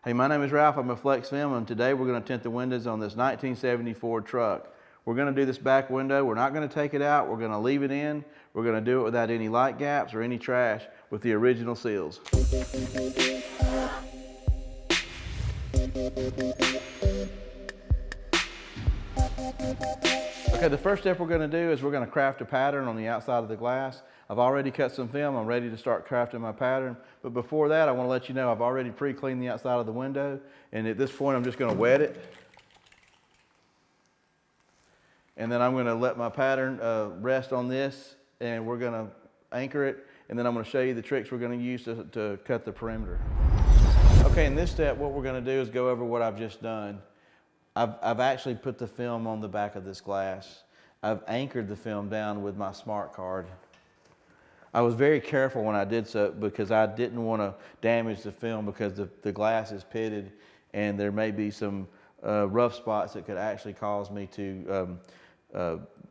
Hey, my name is Ralph. I'm a Flexfilm, and today we're going to tint the windows on this 1974 truck. We're going to do this back window. We're not going to take it out. We're going to leave it in. We're going to do it without any light gaps or any trash with the original seals. Okay, the first step we're going to do is we're going to craft a pattern on the outside of the glass. I've already cut some film. I'm ready to start crafting my pattern. But before that, I want to let you know I've already pre-cleaned the outside of the window. And at this point, I'm just going to wet it. And then I'm going to let my pattern rest on this. And we're going to anchor it. And then I'm going to show you the tricks we're going to use to cut the perimeter. Okay, in this step, what we're going to do is go over what I've just done. I've actually put the film on the back of this glass. I've anchored the film down with my smart card. I was very careful when I did so because I didn't want to damage the film because the glass is pitted and there may be some rough spots that could actually cause me to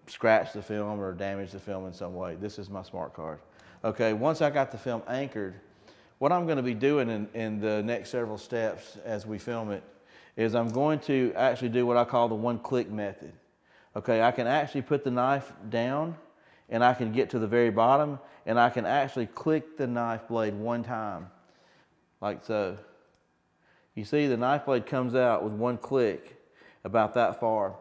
scratch the film or damage the film in some way. This is my smart card. Okay, once I got the film anchored, what I'm going to be doing in the next several steps as we film it is I'm going to actually do what I call the one-click method. Okay, I can actually put the knife down and I can get to the very bottom and I can actually click the knife blade one time, like so. You see the knife blade comes out with one click about that far.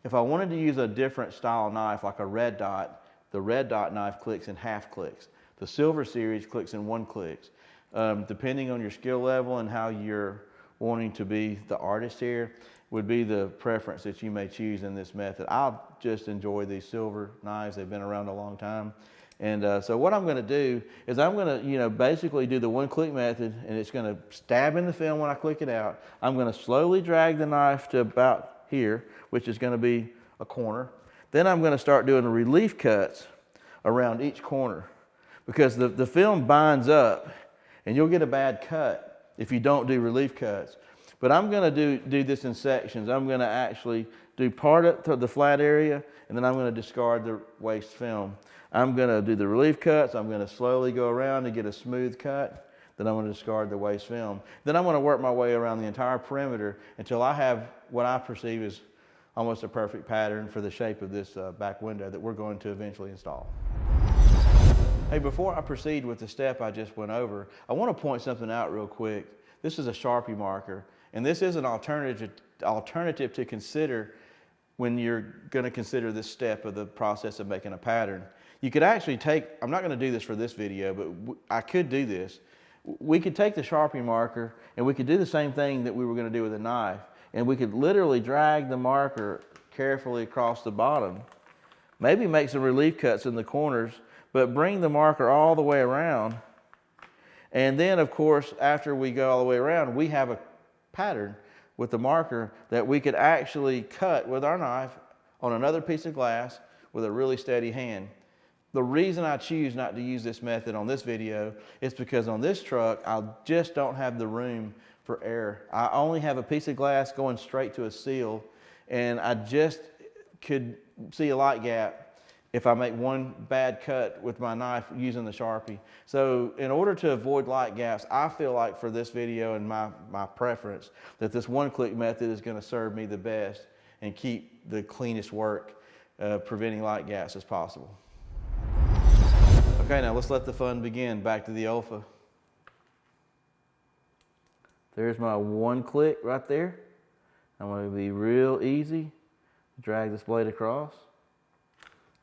If I wanted to use a different style knife like a red dot, the red dot knife clicks in half clicks. The silver series clicks in one clicks. Depending on your skill level and how you're wanting to be the artist here would be the preference that you may choose in this method. I'll just enjoy these silver knives. They've been around a long time. And so what I'm going to do is I'm going to, basically do the one-click method, and it's going to stab in the film when I click it out. I'm going to slowly drag the knife to about here, which is going to be a corner. Then I'm going to start doing the relief cuts around each corner because the film binds up, and you'll get a bad cut if you don't do relief cuts. But I'm going to do this in sections. I'm going to actually do part of the flat area, and then I'm going to discard the waste film. I'm going to do the relief cuts. I'm going to slowly go around to get a smooth cut. Then I'm going to discard the waste film. Then I'm going to work my way around the entire perimeter until I have what I perceive as almost a perfect pattern for the shape of this back window that we're going to eventually install. Hey, before I proceed with the step I just went over, I want to point something out real quick. This is a Sharpie marker, and this is an alternative to consider when you're going to consider this step of the process of making a pattern. You could actually I'm not going to do this for this video, but I could do this. We could take the Sharpie marker and we could do the same thing that we were going to do with a knife, and we could literally drag the marker carefully across the bottom, maybe make some relief cuts in the corners, but bring the marker all the way around. And then, of course, after we go all the way around, we have a pattern with the marker that we could actually cut with our knife on another piece of glass with a really steady hand. The reason I choose not to use this method on this video is because on this truck, I just don't have the room for error. I only have a piece of glass going straight to a seal, and I just could see a light gap if I make one bad cut with my knife using the Sharpie. So in order to avoid light gaps, I feel like for this video and my preference, that this one-click method is going to serve me the best and keep the cleanest work, preventing light gaps as possible. Okay, now let's let the fun begin. Back to the OLFA. There's my one click right there. I'm going to be real easy. Drag this blade across.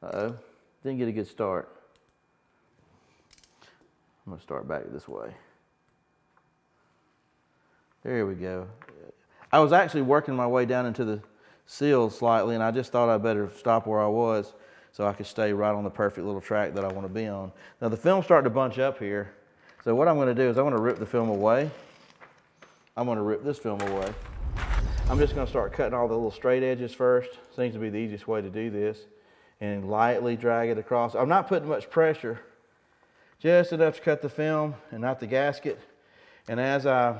Uh-oh, didn't get a good start. I'm going to start back this way. There we go. I was actually working my way down into the seal slightly, and I just thought I'd better stop where I was so I could stay right on the perfect little track that I want to be on. Now the film's starting to bunch up here, so what I'm going to do is I'm going to rip the film away. I'm going to rip this film away. I'm just going to start cutting all the little straight edges first. Seems to be the easiest way to do this. And lightly drag it across. I'm not putting much pressure, just enough to cut the film and not the gasket. And as I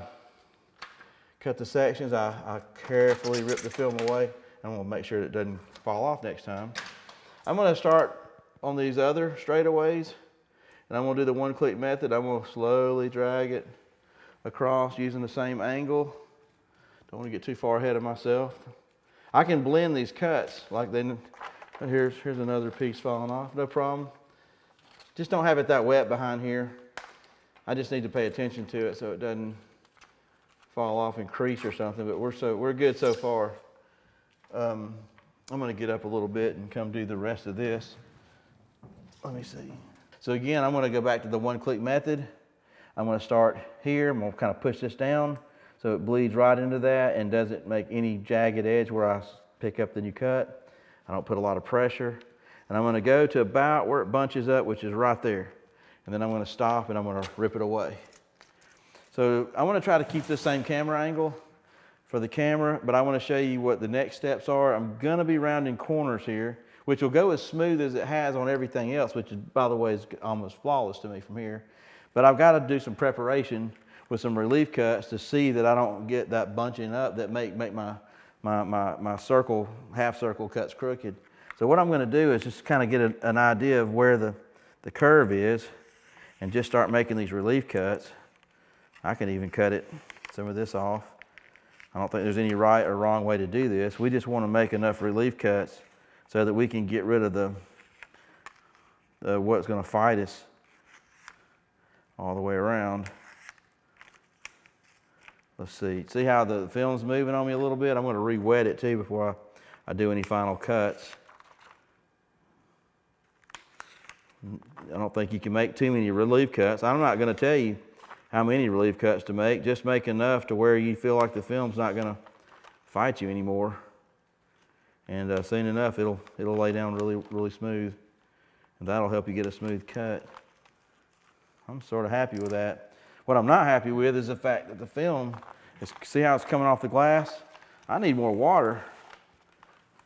cut the sections, I carefully rip the film away. I'm going to make sure it doesn't fall off next time. I'm going to start on these other straightaways, and I'm going to do the one-click method. I'm going to slowly drag it across using the same angle. Don't want to get too far ahead of myself. I can blend these cuts like here's another piece falling off, no problem. Just don't have it that wet behind here. I just need to pay attention to it so it doesn't fall off and crease or something, but we're good so far. I'm gonna get up a little bit and come do the rest of this. Let me see. So again, I'm gonna go back to the one-click method. I'm gonna start here. I'm gonna kind of push this down so it bleeds right into that and doesn't make any jagged edge where I pick up the new cut. I don't put a lot of pressure. And I'm gonna go to about where it bunches up, which is right there. And then I'm gonna stop and I'm gonna rip it away. So I wanna try to keep the same camera angle for the camera, but I wanna show you what the next steps are. I'm gonna be rounding corners here, which will go as smooth as it has on everything else, which is, by the way, is almost flawless to me from here. But I've gotta do some preparation with some relief cuts to see that I don't get that bunching up that make my circle, half circle cuts crooked. So what I'm gonna do is just kind of get an idea of where the curve is and just start making these relief cuts. I can even cut some of this off. I don't think there's any right or wrong way to do this. We just wanna make enough relief cuts so that we can get rid of what's gonna fight us all the way around. Let's see. See how the film's moving on me a little bit? I'm gonna re-wet it too before I do any final cuts. I don't think you can make too many relief cuts. I'm not gonna tell you how many relief cuts to make. Just make enough to where you feel like the film's not gonna fight you anymore. And soon enough, it'll lay down really smooth. And that'll help you get a smooth cut. I'm sort of happy with that. What I'm not happy with is the fact that the film, see how it's coming off the glass? I need more water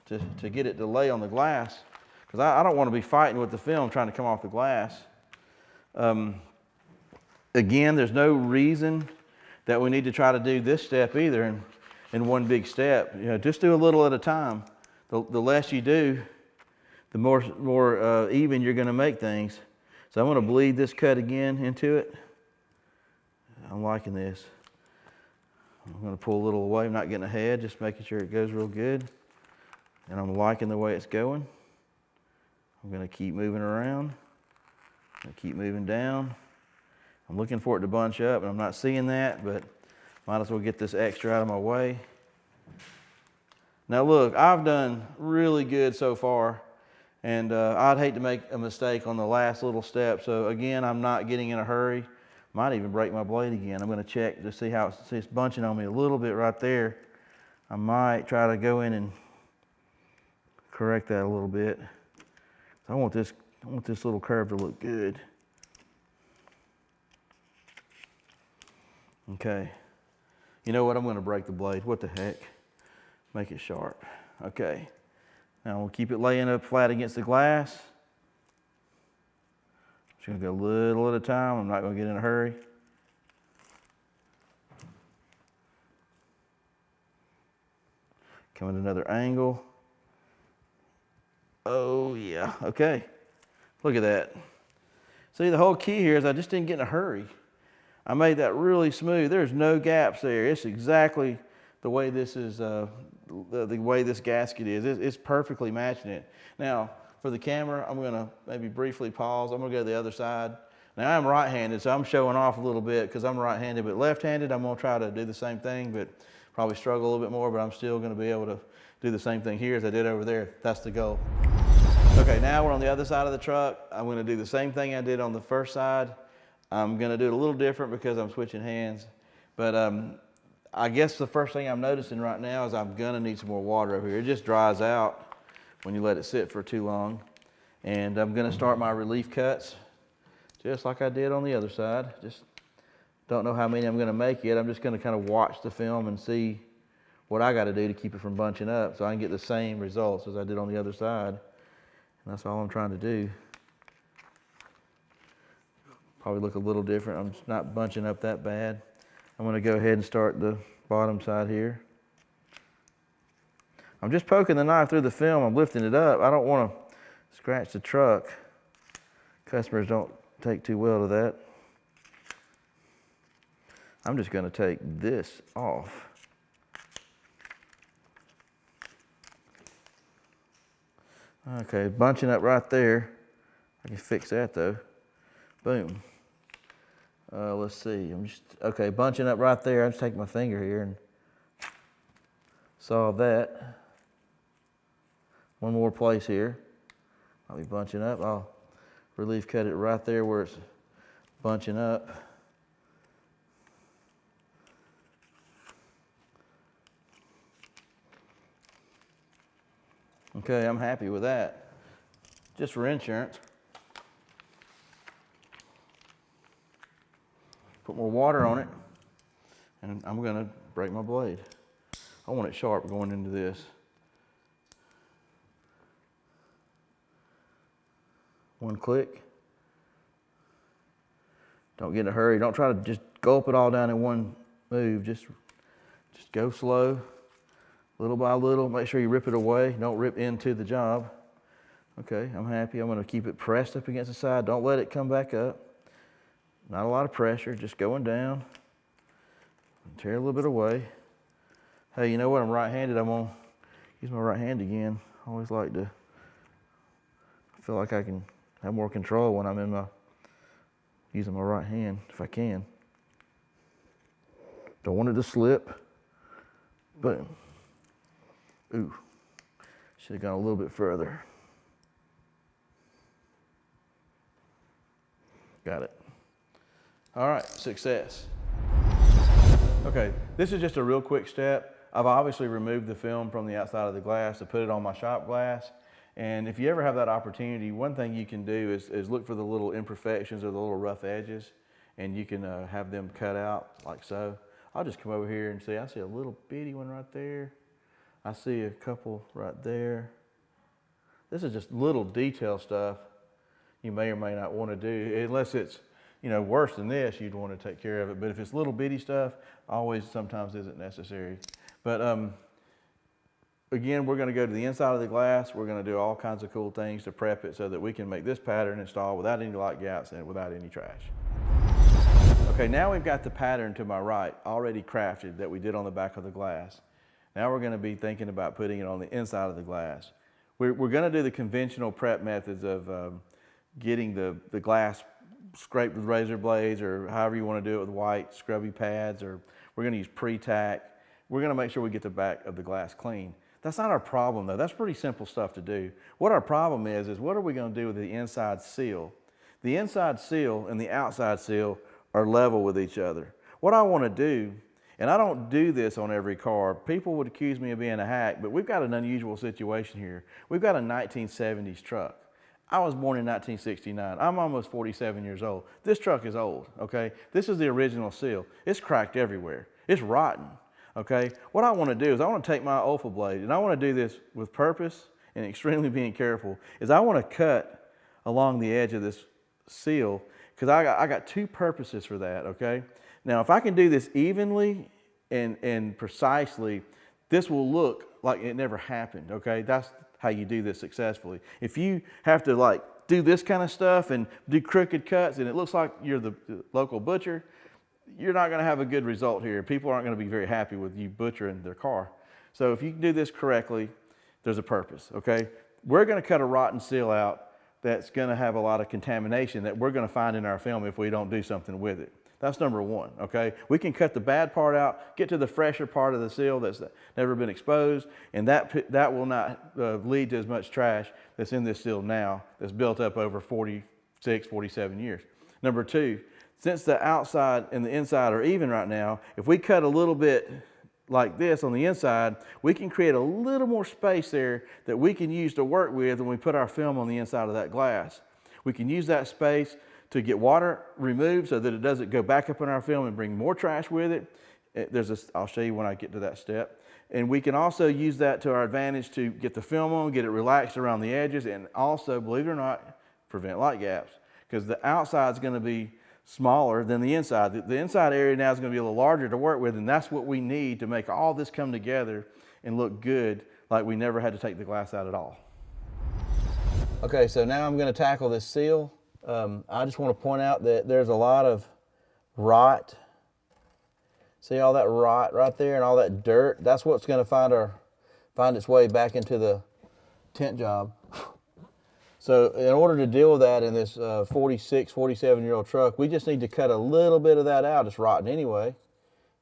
to get it to lay on the glass, because I don't want to be fighting with the film trying to come off the glass. Again, there's no reason that we need to try to do this step either in one big step. You know, just do a little at a time. The less you do, the more even you're going to make things. So I'm going to bleed this cut again into it. I'm liking this. I'm going to pull a little away. I'm not getting ahead, just making sure it goes real good. And I'm liking the way it's going. I'm going to keep moving around. I'm going to keep moving down. I'm looking for it to bunch up, and I'm not seeing that, but might as well get this extra out of my way. Now look, I've done really good so far, and I'd hate to make a mistake on the last little step. So again, I'm not getting in a hurry. Might even break my blade again. I'm going to check to see how it's bunching on me a little bit right there. I might try to go in and correct that a little bit. I want this little curve to look good. Okay. You know what? I'm going to break the blade. What the heck? Make it sharp. Okay. Now we'll keep it laying up flat against the glass. Just going to go a little at a time. I'm not going to get in a hurry. Come at another angle. Oh yeah, okay. Look at that. See, the whole key here is I just didn't get in a hurry. I made that really smooth. There's no gaps there. It's exactly the way this is, the way this gasket is. It's perfectly matching it. Now, for the camera, I'm gonna maybe briefly pause. I'm gonna go to the other side. Now I'm right-handed, so I'm showing off a little bit because I'm right-handed, but left-handed, I'm gonna try to do the same thing, but probably struggle a little bit more, but I'm still gonna be able to do the same thing here as I did over there. That's the goal. Okay, now we're on the other side of the truck. I'm gonna do the same thing I did on the first side. I'm gonna do it a little different because I'm switching hands. But I guess the first thing I'm noticing right now is I'm gonna need some more water over here. It just dries out when you let it sit for too long. And I'm gonna start my relief cuts just like I did on the other side. Just don't know how many I'm gonna make yet. I'm just gonna kind of watch the film and see what I gotta do to keep it from bunching up so I can get the same results as I did on the other side. And that's all I'm trying to do. Probably look a little different. I'm just not bunching up that bad. I'm gonna go ahead and start the bottom side here. I'm just poking the knife through the film. I'm lifting it up. I don't wanna scratch the truck. Customers don't take too well to that. I'm just gonna take this off. Okay, bunching up right there. I can fix that though. Boom. Let's see, okay, bunching up right there. I'm just taking my finger here and solve that. One more place here. I'll be bunching up. I'll relief cut it right there where it's bunching up. Okay, I'm happy with that. Just for insurance. Put more water on it, and I'm gonna break my blade. I want it sharp going into this. One click. Don't get in a hurry. Don't try to just gulp it all down in one move. Just go slow, little by little. Make sure you rip it away. Don't rip into the job. Okay, I'm happy. I'm gonna keep it pressed up against the side. Don't let it come back up. Not a lot of pressure, just going down. Tear a little bit away. Hey, you know what? I'm right-handed. I'm gonna use my right hand again. I always like to feel like I can have more control when I'm using my right hand, if I can. Don't want it to slip. Boom. Ooh, should have gone a little bit further. Got it. All right, success. Okay, this is just a real quick step. I've obviously removed the film from the outside of the glass to put it on my shop glass. And if you ever have that opportunity, one thing you can do is look for the little imperfections or the little rough edges, and you can have them cut out like so. I'll just come over here and see, I see a little bitty one right there. I see a couple right there. This is just little detail stuff you may or may not want to do, unless it's, you know, worse than this, you'd want to take care of it. But if it's little bitty stuff, always sometimes isn't necessary. But again, we're going to go to the inside of the glass. We're going to do all kinds of cool things to prep it so that we can make this pattern install without any light gaps and without any trash. Okay, now we've got the pattern to my right already crafted that we did on the back of the glass. Now we're going to be thinking about putting it on the inside of the glass. We're going to do the conventional prep methods of getting the glass scraped with razor blades, or however you want to do it with white scrubby pads, or we're going to use pre-tack. We're going to make sure we get the back of the glass clean. That's not our problem though. That's pretty simple stuff to do. What our problem is what are we going to do with the inside seal? The inside seal and the outside seal are level with each other. What I want to do, and I don't do this on every car, people would accuse me of being a hack, but we've got an unusual situation here. We've got a 1970s truck. I was born in 1969. I'm almost 47 years old. This truck is old, okay? This is the original seal. It's cracked everywhere. It's rotten, okay? What I want to do is I want to take my Olfa blade, and I want to do this with purpose and extremely being careful, is I want to cut along the edge of this seal, because I got two purposes for that, okay? Now, if I can do this evenly and precisely, this will look like it never happened, okay? That's how you do this successfully. If you have to like do this kind of stuff and do crooked cuts and it looks like you're the local butcher, you're not going to have a good result here. People aren't going to be very happy with you butchering their car. So if you can do this correctly, there's a purpose, okay? We're going to cut a rotten seal out that's going to have a lot of contamination that we're going to find in our film if we don't do something with it. That's number one, okay? We can cut the bad part out, get to the fresher part of the seal that's never been exposed, and that will not lead to as much trash that's in this seal now that's built up over 46, 47 years. Number two, since the outside and the inside are even right now, if we cut a little bit like this on the inside, we can create a little more space there that we can use to work with when we put our film on the inside of that glass. We can use that space to get water removed so that it doesn't go back up in our film and bring more trash with it. I'll show you when I get to that step. And we can also use that to our advantage to get the film on, get it relaxed around the edges, and also, believe it or not, prevent light gaps. Because the outside is going to be smaller than the inside. The inside area now is going to be a little larger to work with, and that's what we need to make all this come together and look good, like we never had to take the glass out at all. Okay, so now I'm going to tackle this seal. I just want to point out that there's a lot of rot See all that rot right there and all that dirt? That's what's going to find its way back into the tint job. So in order to deal with that in this 46, 47-year-old truck, we just need to cut a little bit of that out. It's rotten anyway.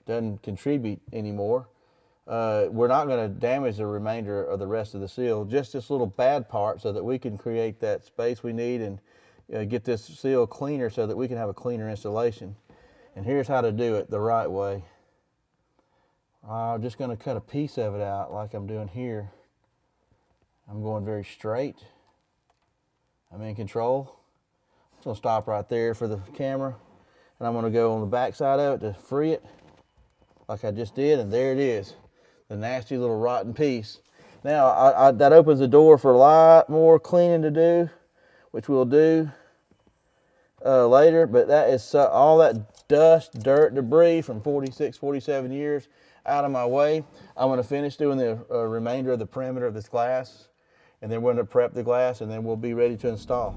Doesn't contribute anymore. We're not going to damage the remainder of the rest of the seal, just this little bad part so that we can create that space we need and get this seal cleaner so that we can have a cleaner installation. And here's how to do it the right way. I'm just going to cut a piece of it out like I'm doing here. I'm going very straight. I'm in control. I'm going to stop right there for the camera, and I'm going to go on the back side of it to free it like I just did, and there it is, the nasty little rotten piece. Now that opens the door for a lot more cleaning to do, which we'll do later, but that is all that dust, dirt, debris from 46, 47 years out of my way. I'm going to finish doing the remainder of the perimeter of this glass, and then we're going to prep the glass, and then we'll be ready to install.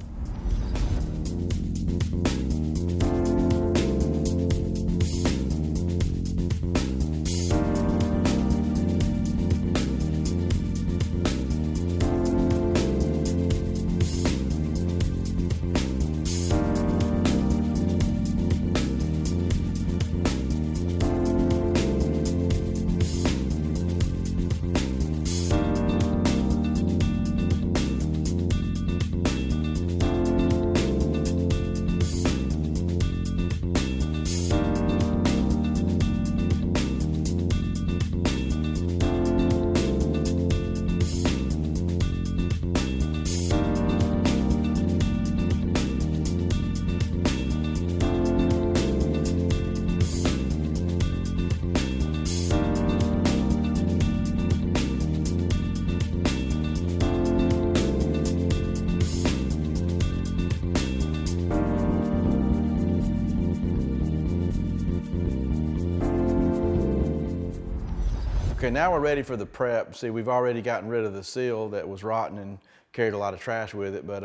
Okay, now we're ready for the prep. See, we've already gotten rid of the seal that was rotten and carried a lot of trash with it, but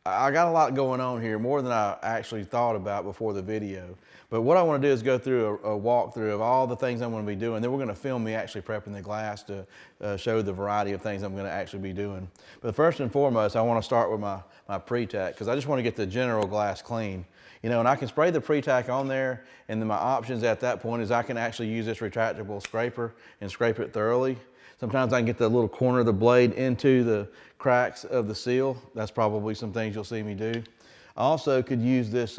I got a lot going on here, more than I actually thought about before the video. But what I want to do is go through a walkthrough of all the things I'm going to be doing. Then we're going to film me actually prepping the glass to show the variety of things I'm going to actually be doing. But first and foremost, I want to start with my pre-tack, because I just want to get the general glass clean. You know, and I can spray the pre-tack on there, and then my options at that point is I can actually use this retractable scraper and scrape it thoroughly. Sometimes I can get the little corner of the blade into the cracks of the seal. That's probably some things you'll see me do. I also could use this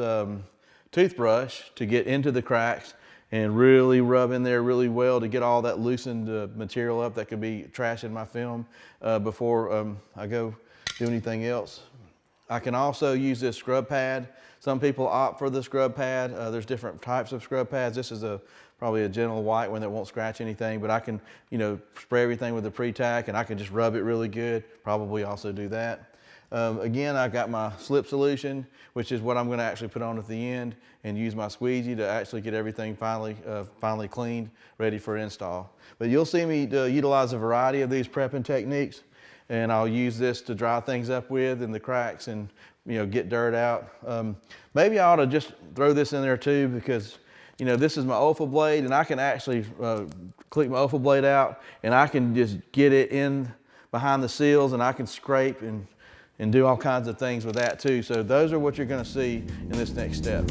toothbrush to get into the cracks and really rub in there really well to get all that loosened material up that could be trash in my film before I go do anything else. I can also use this scrub pad. Some people opt for the scrub pad. There's different types of scrub pads. This is probably a gentle white one that won't scratch anything, but I can, you know, spray everything with the pre-tack, and I can just rub it really good. Probably also do that. Again, I've got my slip solution, which is what I'm going to actually put on at the end, and use my squeegee to actually get everything finally cleaned, ready for install. But you'll see me utilize a variety of these prepping techniques, and I'll use this to dry things up with in the cracks and, you know, get dirt out. Maybe I ought to just throw this in there too, because, you know, this is my offal blade, and I can actually click my offal blade out, and I can just get it in behind the seals, and I can scrape and do all kinds of things with that too. So those are what you're going to see in this next step.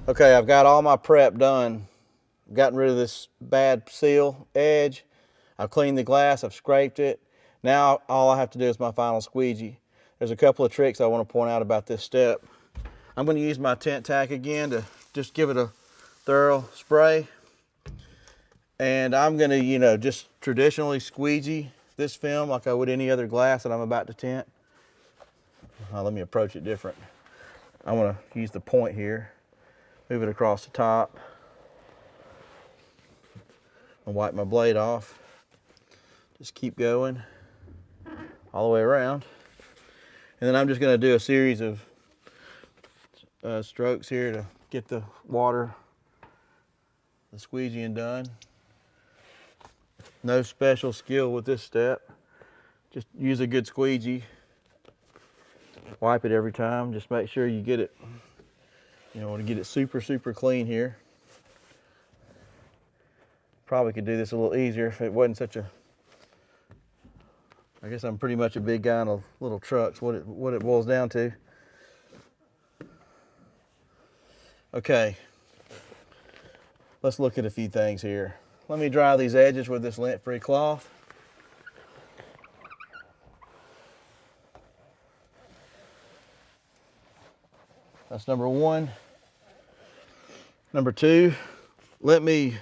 Okay, I've got all my prep done. Gotten rid of this bad seal edge. I've cleaned the glass, I've scraped it. Now all I have to do is my final squeegee. There's a couple of tricks I want to point out about this step. I'm going to use my Tint tack again to just give it a thorough spray. And I'm going to, you know, just traditionally squeegee this film like I would any other glass that I'm about to tint. Let me approach it different. I want to use the point here, move it across the top, and wipe my blade off. Just keep going all the way around. And then I'm just going to do a series of strokes here to get the water, the squeegeeing done. No special skill with this step. Just use a good squeegee. Wipe it every time. Just make sure you get it, you know, want to get it super, super clean here. Probably could do this a little easier if it wasn't such a, I guess I'm pretty much a big guy in a little trucks, what it boils down to. Okay, let's look at a few things here. Let me dry these edges with this lint-free cloth. That's number one. Number two, let me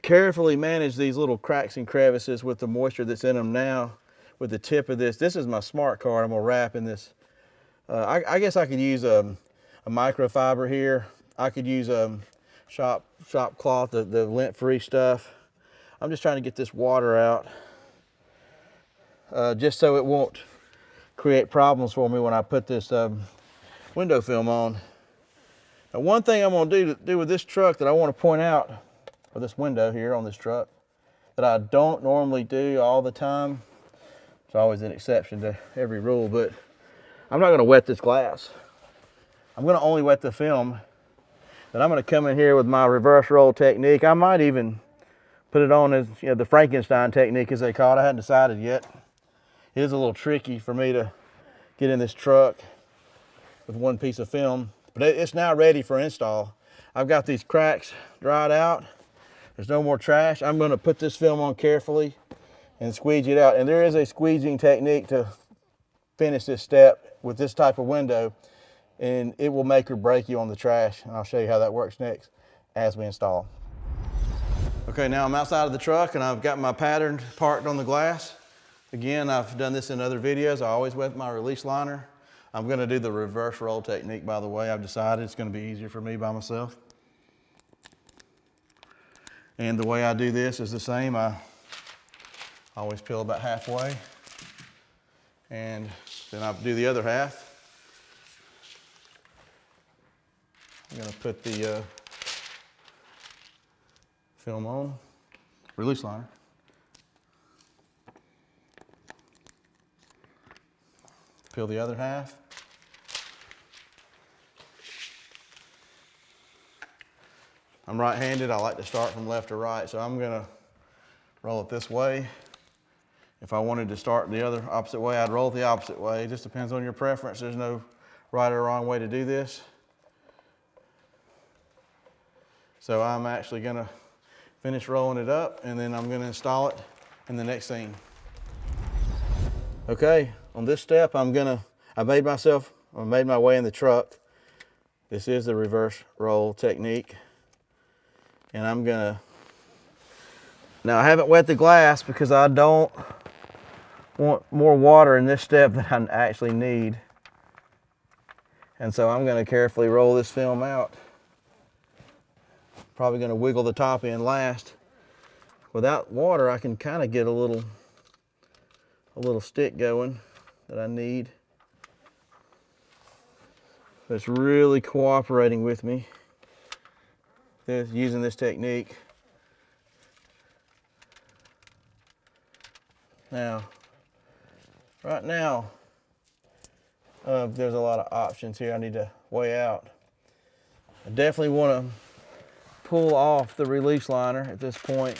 carefully manage these little cracks and crevices with the moisture that's in them now with the tip of this. This is my smart card I'm gonna wrap in this. I guess I could use a microfiber here. I could use a shop cloth, the lint-free stuff. I'm just trying to get this water out just so it won't create problems for me when I put this window film on. Now, one thing I'm gonna do with this truck that I want to point out, or this window here on this truck, that I don't normally do all the time. It's always an exception to every rule, but I'm not gonna wet this glass. I'm gonna only wet the film. Then I'm gonna come in here with my reverse roll technique. I might even put it on as, you know, the Frankenstein technique as they call it. I hadn't decided yet. It is a little tricky for me to get in this truck with one piece of film, but it's now ready for install. I've got these cracks dried out. There's no more trash. I'm gonna put this film on carefully and squeegee it out. And there is a squeegeeing technique to finish this step with this type of window, and it will make or break you on the trash. And I'll show you how that works next as we install. Okay, now I'm outside of the truck and I've got my pattern parked on the glass. Again, I've done this in other videos. I always wet my release liner. I'm gonna do the reverse roll technique, by the way. I've decided it's gonna be easier for me by myself. And the way I do this is the same. I always peel about halfway, and then I do the other half. I'm gonna put the film on, release liner. Peel the other half. I'm right-handed. I like to start from left to right, so I'm gonna roll it this way. If I wanted to start the other opposite way, I'd roll it the opposite way. It just depends on your preference. There's no right or wrong way to do this. So I'm actually gonna finish rolling it up, and then I'm gonna install it in the next scene. Okay, on this step, I made my way in the truck. This is the reverse roll technique. And I'm gonna, now I haven't wet the glass because I don't want more water in this step than I actually need. And so I'm gonna carefully roll this film out. Probably gonna wiggle the top in last. Without water, I can kind of get a little stick going that I need. But it's really cooperating with me. Using this technique. Now, right now, there's a lot of options here I need to weigh out. I definitely want to pull off the release liner at this point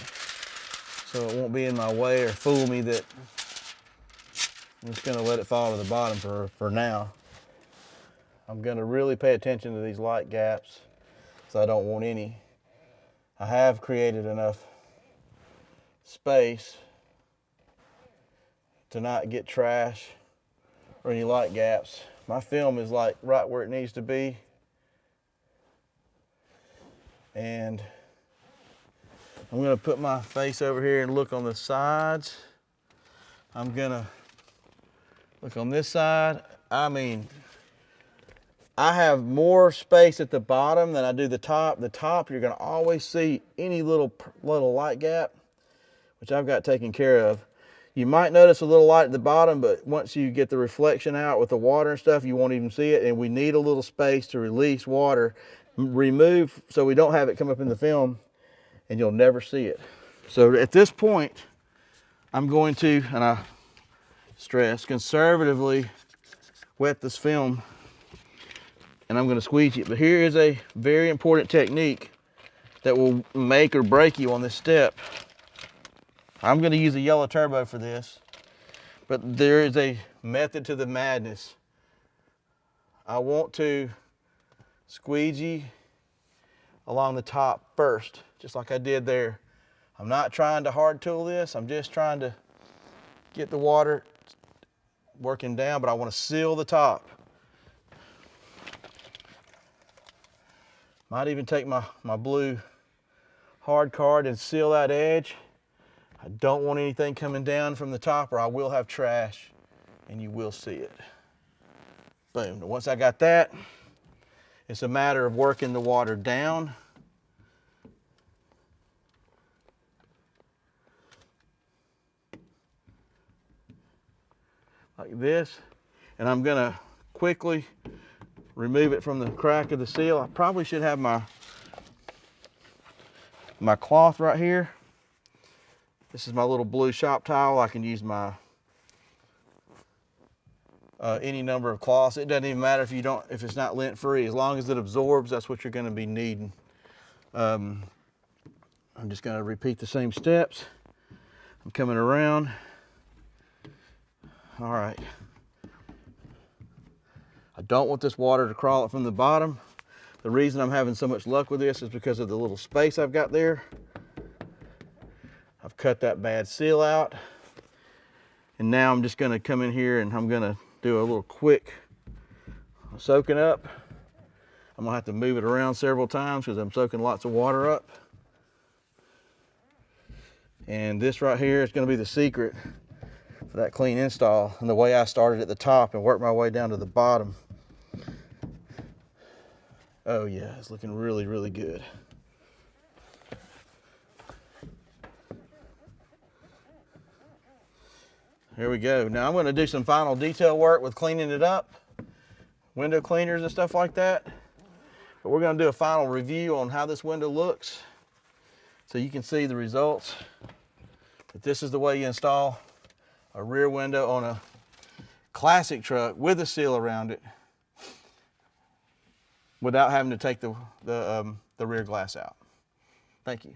so it won't be in my way or fool me that I'm just going to let it fall to the bottom for now. I'm gonna really pay attention to these light gaps, so I don't want any. I have created enough space to not get trash or any light gaps. My film is like right where it needs to be. And I'm gonna put my face over here and look on the sides. I'm gonna look on this side. I mean, I have more space at the bottom than I do the top. The top, you're gonna always see any little light gap, which I've got taken care of. You might notice a little light at the bottom, but once you get the reflection out with the water and stuff, you won't even see it. And we need a little space to release water, remove, so we don't have it come up in the film and you'll never see it. So at this point, I'm going to, and I stress, conservatively wet this film, and I'm going to squeegee it. But here is a very important technique that will make or break you on this step. I'm going to use a yellow turbo for this, but there is a method to the madness. I want to squeegee along the top first, just like I did there. I'm not trying to hard tool this. I'm just trying to get the water working down, but I want to seal the top. Might even take my blue hard card and seal that edge. I don't want anything coming down from the top or I will have trash and you will see it. Boom. Once I got that, it's a matter of working the water down. Like this. And I'm gonna quickly remove it from the crack of the seal. I probably should have my cloth right here. This is my little blue shop towel. I can use my any number of cloths. It doesn't even matter if it's not lint free. As long as it absorbs, that's what you're going to be needing. I'm just going to repeat the same steps. I'm coming around. All right. I don't want this water to crawl up from the bottom. The reason I'm having so much luck with this is because of the little space I've got there. I've cut that bad seal out. And now I'm just gonna come in here and I'm gonna do a little quick soaking up. I'm gonna have to move it around several times because I'm soaking lots of water up. And this right here is gonna be the secret for that clean install, and the way I started at the top and worked my way down to the bottom. Oh yeah, it's looking really, really good. Here we go. Now I'm going to do some final detail work with cleaning it up, window cleaners and stuff like that. But we're going to do a final review on how this window looks so you can see the results. But this is the way you install a rear window on a classic truck with a seal around it without having to take the rear glass out. Thank you.